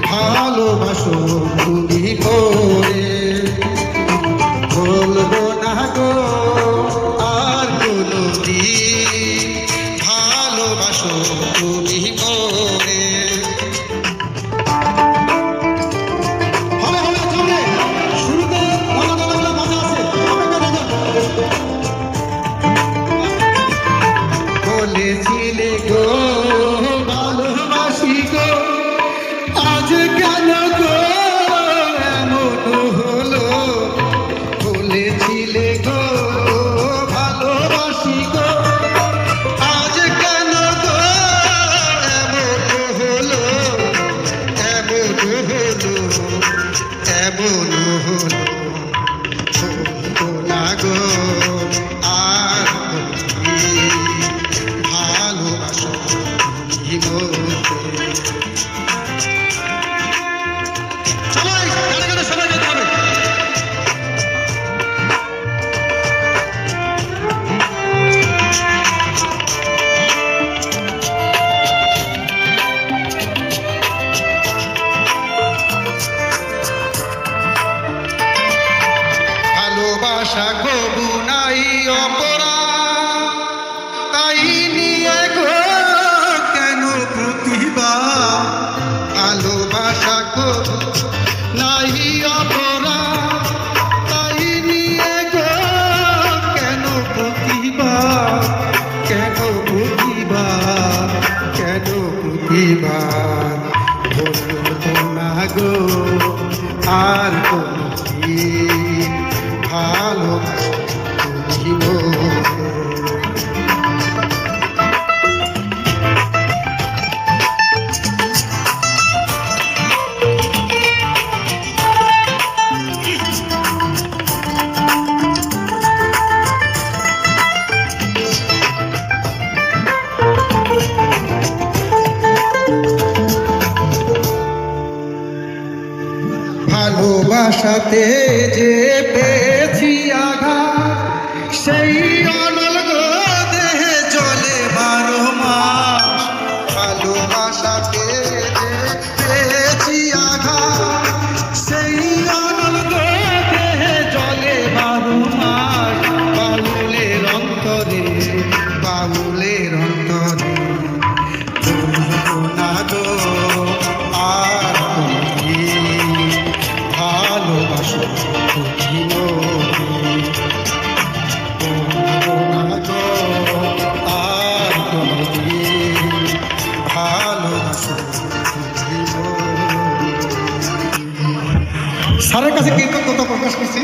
ভালোবাসো তুমি করে বলবো না গো আর কোনো দিন ভালোবাসো তুমি করে শুরুতে মজা আছে বলেছিলে গো ভালোবাসি গো আজ কেন গো এমন হলো বলেছিলে গো ভালোবাসি গো আজ কেন গো এমন হলো এমন হলো এমন হলো না গো আর ভালোবাসো গো ভালোবাসা কবু নাই অপরাধ তাই নিয়ে গো কেন প্রতিবাদ ভালোবাসা কবু নাই অপরাধ তাই নিয়ে গো কেন প্রতিবাদ কেন প্রতিবাদ কেন প্রতিবাদ বলবো না গো আর কোনো দিন ভালোবাসো তুমি ভালোবাসাতে যে পেয়েছি আঘাত সেই অনল গো দেহে চলে 12 মাস ভালোবাসাতে যে পেয়েছি আঘাত সেই অনল গো দেহে চলে 12 মাস বাউলের অন্তরে বাউলের অন্তরে না গো আর ভালোবাসো তুমি আর কোনদিন ভালোবাসো তুমি স্যারের কাছে কৃতজ্ঞতা প্রকাশ করছি।